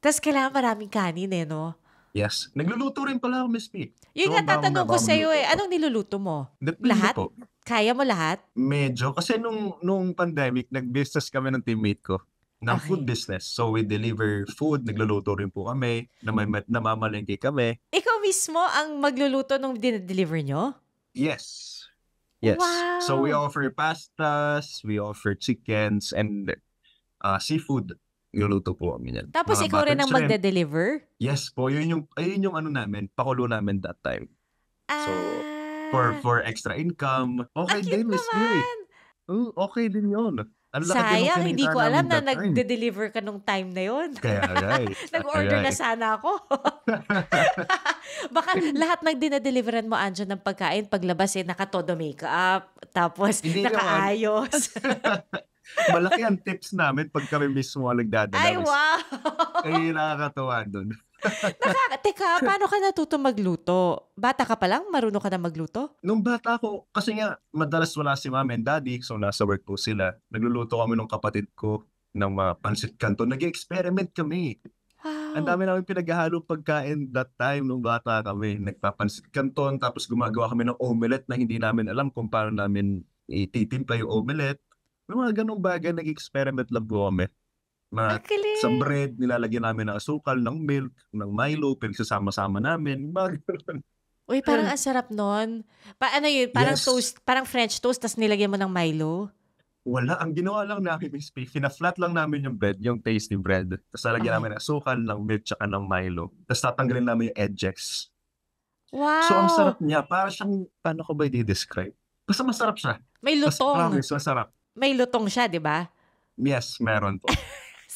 Tapos kailangan maraming kanin no? Yes. Nagluluto rin pala ako, Miss P. Yun nga tatanong ko sa'yo Anong niluluto mo? Lahat? Po. Kaya mo lahat? Medyo. Kasi nung pandemic, nag-business kami ng teammate ko ng food business. So we deliver food, nagluluto rin po kami, namamalengke kami. Ikaw mismo ang magluluto nung dinedeliver nyo? Yes. Yes. Wow. So we offer pastas, we offer chickens, and seafood. Niluluto po kami yan. Tapos Mga ikaw rin ang buttered shrimp. magde-deliver? Yes po. Ayun yung ano namin, pakulo namin that time. So, for extra income, okay din, Miss B. Okay din yun. Sayang, hindi ko alam na nag nagde-deliver ka nung time na yun. Kaya, right. Nag-order na sana ako. Baka lahat ng dinadeliveran mo, Anjo, ng pagkain, paglabas naka-todo makeup, tapos Hindi nakaayos. Malaki ang tips namin pag kami mismo ang nagdadala. Ay, wow! Ay, nakakatawa doon. Teka, paano ka natuto magluto? Bata ka pa lang? Marunong ka na magluto? Nung bata ko, kasi nga, madalas wala si mama and daddy, so nasa work po sila. Nagluluto kami ng kapatid ko ng mga pansit canton. Nag-experiment kami. Wow. Ang dami namin pinaghahalong pagkain that time nung bata kami. Nagpapansit canton, tapos gumagawa kami ng omelette na hindi namin alam kung paano namin ititimpla yung omelette. May mga ganong bagay, nag-experiment lang po kami. Sa bread, nilalagyan namin ng asukal, ng milk, ng Milo, pinagsasama-sama namin. Uy, parang ang sarap nun. Ano yun? Parang Yes. toast, parang French toast, tas nilagyan mo ng Milo? Wala. Ang ginawa lang namin, Miss P, fina-flat lang namin yung bread, yung tasty bread. Tapos lalagyan namin ng asukal, ng milk, tsaka ng Milo. Tapos tatanggalin namin yung edges. Wow! So, ang sarap niya. Para siyang, paano ko ba i-describe? Basta masarap siya. May Mas lutong. promise, masarap. May lutong siya, di ba? Yes, meron po.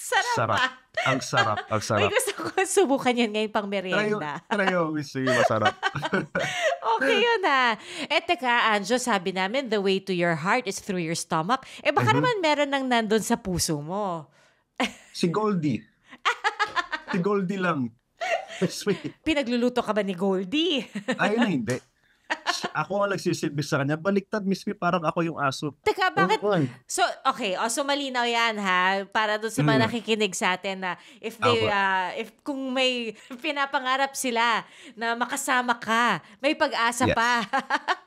Sarap. Ang sarap. Ang Uy, sarap. gusto ko subukan yan ngayon pang merienda. Try Miss P, masarap. Okay yun teka, Anjo, sabi namin, the way to your heart is through your stomach. Baka naman meron nang nandun sa puso mo. Si Goldie. Si Goldie lang. Miss P. Pinagluluto ka ba ni Goldie? Ayun na, hindi. ako ang nagsisilbi sa kanya. Baliktad, Miss P, parang ako yung aso. Teka, bakit? Oo, So, okay. So malinaw yan, ha? Para doon sa mga nakikinig sa atin na if kung may pinapangarap sila na makasama ka, may pag-asa Yes. pa.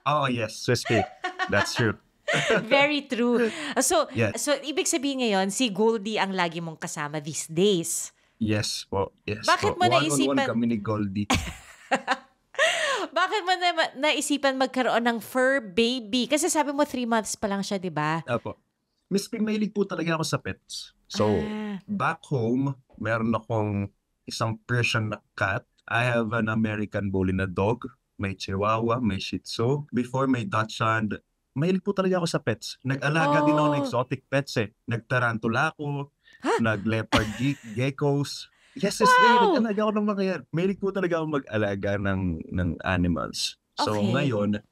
Oh, yes, Miss P. That's true. Very true. So, Yes. so ibig sabihin ngayon, si Goldie ang lagi mong kasama these days. Yes po. Yes Bakit po. mo naisipan- One-on-one kami ni Goldie. Bakit mo naisipan magkaroon ng fur baby? Kasi sabi mo 3 months pa lang siya, di ba? Apo. Miss P, mahilig po talaga ako sa pets. So, back home, meron akong isang Persian na cat. I have an American Bully na dog. May Chihuahua, may Shih Tzu. Before, may Dachshund. Mahilig po talaga ako sa pets. Nag-alaga din ako ng exotic pets eh. Nag-tarantula ako. Nag-leopard geckos. Yes, Wow! nag-alaga ako ng mga yan. Mahilig po talaga ako mag-alaga ng animals. So Okay. ngayon,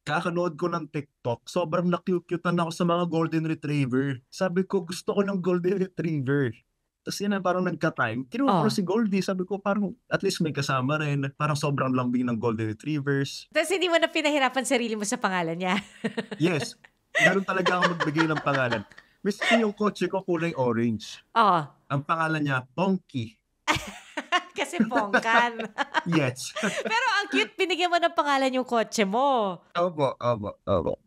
kakanood ko ng TikTok, sobrang na-cute-cutean ako sa mga golden retriever. Sabi ko, gusto ko ng golden retriever. Tapos yun na, parang nagka-time. Kinuha ko si Goldie. Sabi ko, parang at least may kasama rin. Parang sobrang lambing ng golden retrievers. Tapos hindi mo na pinahirapan sarili mo sa pangalan niya. Yes, ganun talaga ako magbigay ng pangalan. Miski yung kotse ko kulay orange. Oh, Ang pangalan niya, Ponky. kasi pongkan. Yes. Pero ang cute, binigyan mo ng pangalan yung kotse mo. Opo.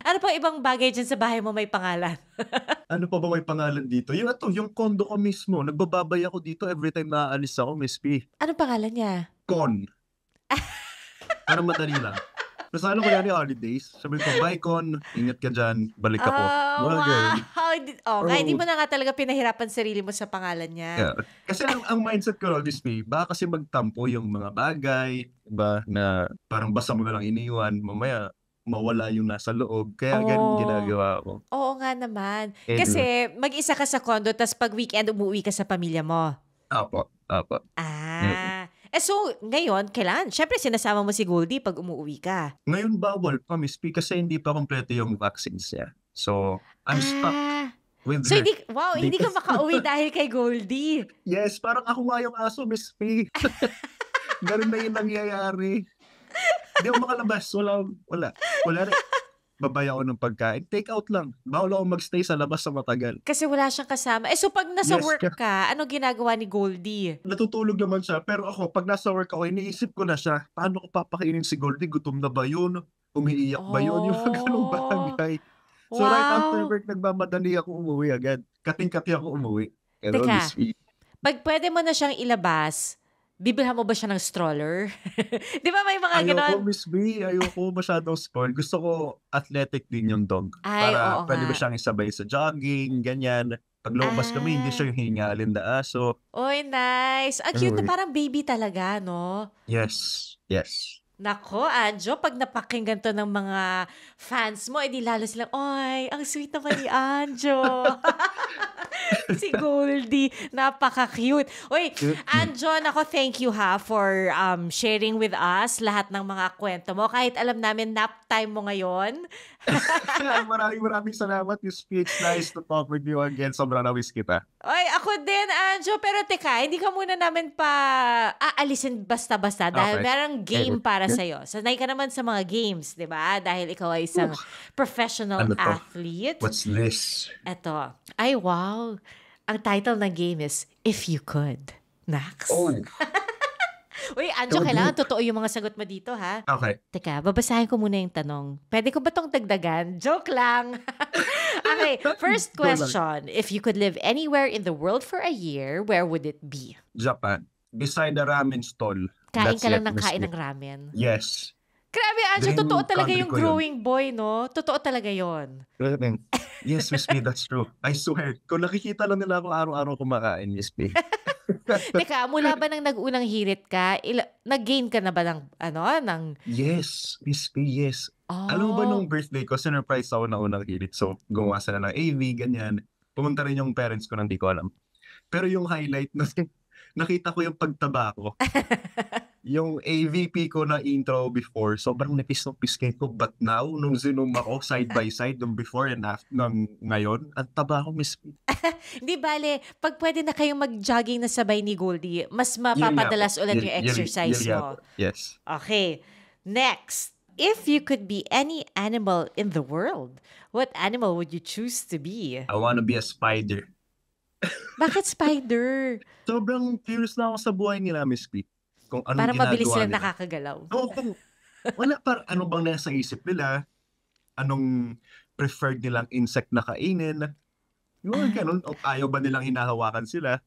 Ano pa ibang bagay dyan sa bahay mo may pangalan? Ano pa ba may pangalan dito? Yung condo ko mismo. Nagbababay ako dito every time naaalis ako, Miss P. Ano pangalan niya? Con. Parang madali lang. Nasaan ko yan yung holidays. Sabi ko, bye Con, ingat ka dyan, balik ako. Mga ganun. Hindi mo na nga talaga pinahirapan sarili mo sa pangalan niya. Yeah. Kasi ang mindset ko, Miss P, baka kasi magtampo yung mga bagay, diba, na parang basta mo na lang iniwan, mamaya mawala yung nasa loob. Kaya ganun ginagawa ko. Oo nga naman. Anyway. Kasi mag-isa ka sa condo, tas pag weekend umuwi ka sa pamilya mo. Apo. So, ngayon, kailan? Syempre, sinasama mo si Goldie pag umuwi ka. Ngayon bawal pa, Miss P, kasi hindi pa kompleto yung vaccines niya. So, I'm stuck with So, her. hindi ka makauwi dahil kay Goldie. Yes, parang ako nga yung aso, Miss P. Ganun na yung nangyayari. Hindi ako makalabas. Wala rin. Babay ako ng pagkain. Take out lang. Bawal ako magstay sa labas sa matagal. Kasi wala siyang kasama. So, pag nasa Yes, work ka, ano ginagawa ni Goldie? Natutulog naman siya. Pero ako, pag nasa work ako, iniisip ko na siya, paano ko papakainin si Goldie? Gutom na ba yun? Umiiyak ba yun? Yung mga ganung bagay. So right after work, nagmamadali ako umuwi agad. Kating-kati ako umuwi. Pero Teka. Miss P, Pag pwede mo na siyang ilabas, bibilhan mo ba siya ng stroller? Di ba may mga ayoko, ganon? Miss B, ayoko masyadong spoil. Gusto ko athletic din yung dog. Ay, Para oo pwede nga. ba siyang isabay sa jogging, ganyan. Pag lumabas kami, hindi siya yung hingalin na aso. Oy, nice. Ang cute na Anyway. parang baby talaga, no? Yes. Nako, Anjo, pag napakinggan to ng mga fans mo, edi lalo silang, oy, ang sweet naman ni Anjo. Si Goldie, napaka-cute. Uy, Anjo, nako, thank you ha for sharing with us lahat ng mga kwento mo. Kahit alam namin nap time mo ngayon. Maraming salamat, Miss P. It's nice to talk with you again. Sobrang na-miss kita. Oy, ako din, Anjo. Pero teka, hindi ka muna namin pa aalisin basta-basta dahil Okay. merong game para sa'yo. Sanay ka naman sa mga games, di ba? Dahil ikaw ay isang professional Ano to? athlete. What's this? Eto. Ay, wow. Ang title ng game is If You Could. Nax. Oh, Uy, Anjo, Go kailangan totoo yung mga sagot mo dito, ha? okay. Teka, babasahin ko muna yung tanong. Pwede ko ba tong dagdagan? Joke lang. Okay, first Go lang. question. If you could live anywhere in the world for a year, where would it be? Japan. Beside the ramen stall. Kain That's ka lang it, ng Miss kain P. ng ramen. Yes. Grabe, Anjo, Dream totoo talaga country yung ko yun. growing boy, no? Totoo talaga yon. Yes, Miss P, that's true. I swear. Kung nakikita lang nila ako araw-araw kumakain, Miss P. Teka, mula ba nang nag-unang hirit ka, nag-gain ka na ba ng Yes, Miss P, yes. Alam mo ba nung birthday ko, sinurprise ako na unang hirit. So, gumawa sila ng AV, ganyan. Pumunta rin yung parents ko nang di ko alam. Pero yung highlight, nakita ko yung pagtaba ko. Yung AVP ko na intro before, sobrang nipis ng piskate ko. But now, nung zoom ako, side by side, nung before and after, nung ngayon, ang taba ko, Miss P. Di bale, pag pwede na kayong mag-jogging na sabay ni Goldie, mas Yun nga mapapadalas po. ulit Yun- yung yun- exercise yun nga mo. po. Yes. Okay. Next. if you could be any animal in the world, what animal would you choose to be? I wanna be a spider. Bakit spider? Sobrang curious na ako sa buhay nila, Miss P. Kung anong Para mabilis ginagawa sila nila. nakakagalaw. Oo, ano bang nasa isip nila? Anong preferred nilang insect na kainin? Yung ganun, o ayaw ba nilang hinahawakan sila?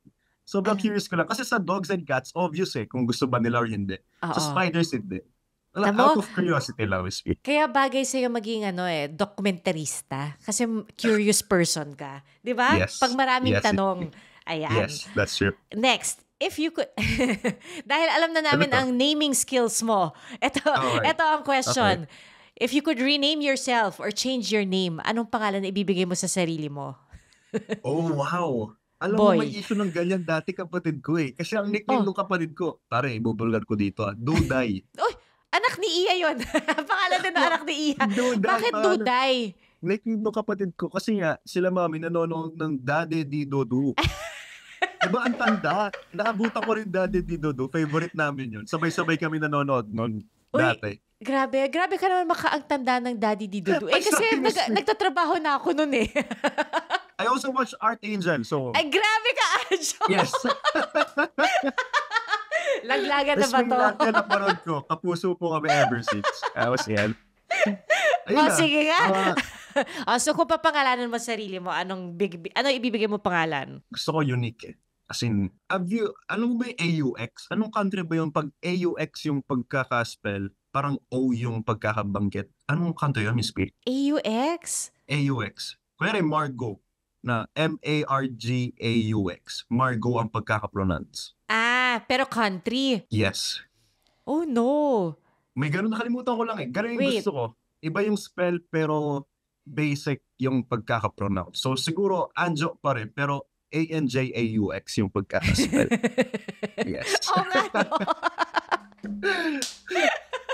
Sobrang curious ko lang. Kasi sa dogs and cats, obvious kung gusto ba nila or hindi. Sa Oo. spiders, hindi. Tamo? Out of curiosity lang, Miss P. Kaya bagay sa'yo maging dokumentarista. Kasi curious person ka. Di ba? Yes. Pag maraming Yes, tanong. Ayan. Yes, that's true. Next, if you could... Dahil alam na namin ang naming skills mo. Ito ang question. If you could rename yourself or change your name, anong pangalan na ibibigay mo sa sarili mo? Oh, wow. Alam Boy. mo, may issue ng ganyan dati kapatid ko Kasi ang nickname ng kapatid ko, pare, ibubulgar ko dito Duday. Uy, anak ni Iya yun. Pangalan din ng anak ni Iya. Duday. Bakit Duday? Nickname ng kapatid ko kasi nga, sila mami nanonood ng Dade Di Dodo. Diba ang tanda? Nakabuta ko rin Dade Di Dodo. Favorite namin yun. Sabay-sabay kami nanonood noon dati. Grabe ka naman makaang tanda ng Daddy Dido. Kasi nagtatrabaho na ako nun I also watch Art Angel, so... Ay, grabe ka, Anjo! Yes. Laglagan na ba to? Tapos may napanood ko, kapuso po kami ever since. Tapos yan. Ayun na. Sige nga. So kung papangalanan mo sarili mo, ano ibibigay mo pangalan? Gusto ko unique As in, ano ba yung AUX? Anong country ba yung pag AUX yung pagkakaspell? Parang O yung pagkakabanggit. Anong country yun, Miss P? AUX? AUX. Kunyari, Margo. Na MARGAUX. Margo ang pagkakapronounce. Pero country. Yes. Oh, no. May ganun, nakalimutan ko lang Ganun yung gusto ko. Iba yung spell, pero basic yung pagkakapronounce. So, siguro, Anjo pa rin, pero ANJAUX yung pagkakaspell. Yes. Oo nga, no.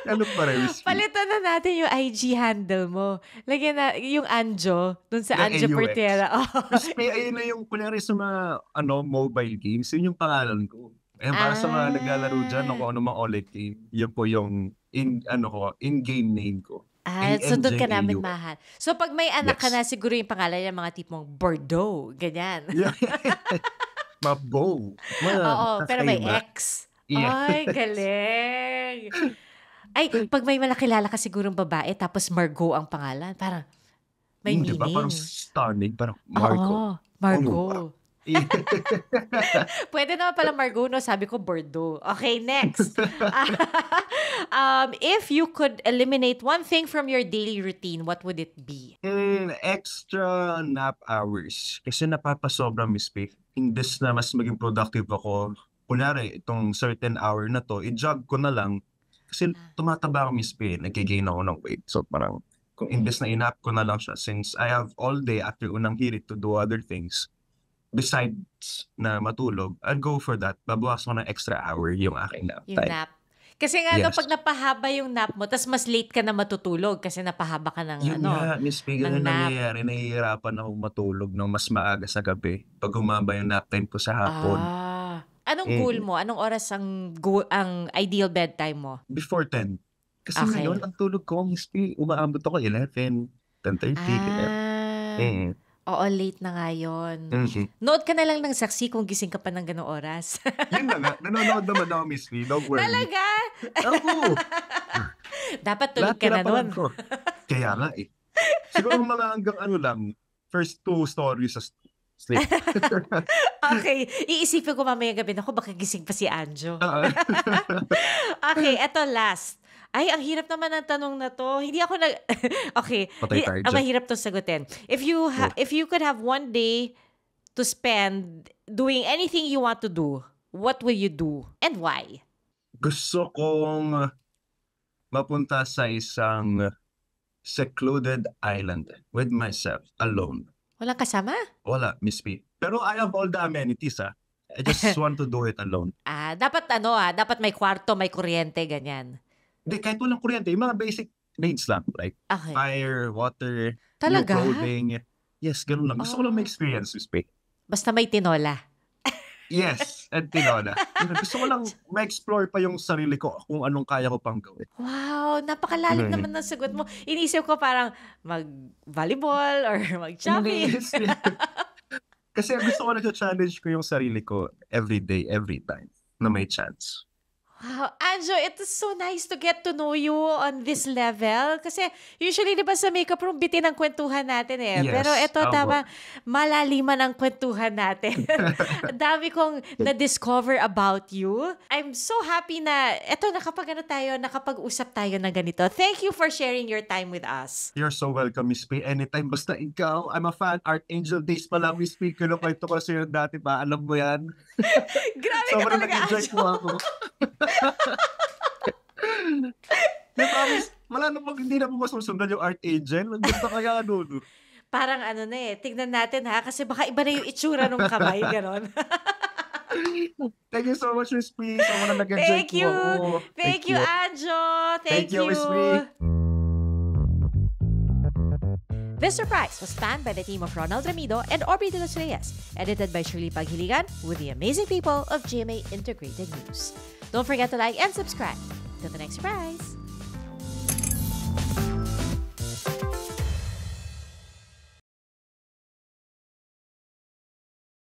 Ano pa rin? Palitan na natin yung IG handle mo. Lagyan na yung Anjo, dun sa Yung Anjo AUX. Portera. Kasi ayun na yung, kunyari sa mga mobile games, yun yung pangalan ko. Para sa mga naglalaro dyan, kung ano mga OLED game, yun po yung in-game name ko. So doon ka namin ANJAUX. mahal. So pag may anak ka Yes. na, siguro yung pangalan niya mga tipong Bordeaux, ganyan. Yeah. Mabow. Oo, pero may kakaiba. X. Yeah. Ay, galing. Ay, pag may malakilala ka sigurong babae, tapos Margot ang pangalan, parang may Hindi ba? meaning. Parang stunning. Parang Marco. Oo, Margot. Yeah. Pwede naman pala Margot, no? Sabi ko Bordeaux. Okay, next. If you could eliminate one thing from your daily routine, what would it be? Extra nap hours. Kasi napapasobra, Miss P. Imbes na mas maging productive ako, kunyari, itong certain hour na to, i-jog ko na lang. Kasi tumataba ako, Miss P. Nag-gain ako ng weight. So parang, kung imbes na inap ko na lang siya, since I have all day after unang hirit to do other things, besides na matulog, I'd go for that. Babawas ko ng extra hour yung aking nap Yung time. nap. Kasi nga, no, Yes. pag napahaba yung nap mo, tas mas late ka na matutulog kasi napahaba ka ng Yun nga, Miss P, ng ganun nap. nangyayari. Nahihirapan ako matulog ng mas maaga sa gabi pag humaba yung nap time ko sa hapon. Anong goal mo? Anong oras ang ideal bedtime mo? Before 10. Kasi Okay. ngayon, ang tulog ko, Miss P, umaabot ako 11, 10:30. ganyan. Oo, late na nga yun. Mhm. Nood ka na lang ng saksi kung gising ka pa ng ganong oras. Yun na nga, nanonood naman ako, Miss P. Don't worry. Talaga? Oo. Dapat tulog Lahat ka na pinapanood nun. ko. Kaya nga Siguro mga hanggang first 2 stories sa sleep. Okay, iisipin ko mamaya gabi, naku, baka gising pa si Anjo. Okay, eto last. Ay, ang hirap naman ng tanong na to. Hindi ako Okay, Patay tayo ang dyan. mahirap to sagutin. If you could have one day to spend doing anything you want to do, what will you do? And why? Gusto kong mapunta sa isang secluded island with myself, alone. Walang kasama? Wala, Miss P. Pero I have all the amenities, I just want to do it alone. Dapat dapat may kwarto, may kuryente, ganyan. Hindi, kahit walang kuryente, yung mga basic needs lang. Like Okay. fire, water, Talaga? new clothing. Yes, ganun lang. Gusto ko lang may experience, Miss P. Basta may tinola. Yes, and tinola. Gusto ko lang ma-explore pa yung sarili ko kung anong kaya ko pang gawin. Wow, napakalalim naman ng sagot mo. Inisip ko parang mag-volleyball or mag-shopping. Kasi gusto ko na-challenge ko yung sarili ko every day, every time na may chance. Wow, Anjo, it is so nice to get to know you on this level. Kasi usually, di ba sa makeup room, bitin ang kwentuhan natin eh. Yes, Pero ito, opo. tama, malaliman ang kwentuhan natin. Ang dami kong na-discover about you. I'm so happy na, eto, nakapag-usap tayo na ganito. Thank you for sharing your time with us. You're so welcome, Miss P. Anytime, basta ikaw. I'm a fan. Archangel Days pa lang, Miss P. Kinukwento ko sa'yo dati ba? Alam mo yan? Grabe ka Sobrang talaga, nag-enjoy Anjo. ko ako. Promise, hindi na po masusundan yung Archangel. Ang ganda kaya ano. Parang ano na eh, tignan natin ha, kasi baka iba na yung itsura ng kamay, ganon. Thank you so much, Miss P. Sobrang nag-enjoy Thank ko you. ako. Thank you, Anjo. Thank you, Miss P. This Surprise was planned by the team of Ronald Ramido and Aubrey de los Reyes, edited by Shirley Paghiligan with the amazing people of GMA Integrated News. Don't forget to like and subscribe. Till the next surprise!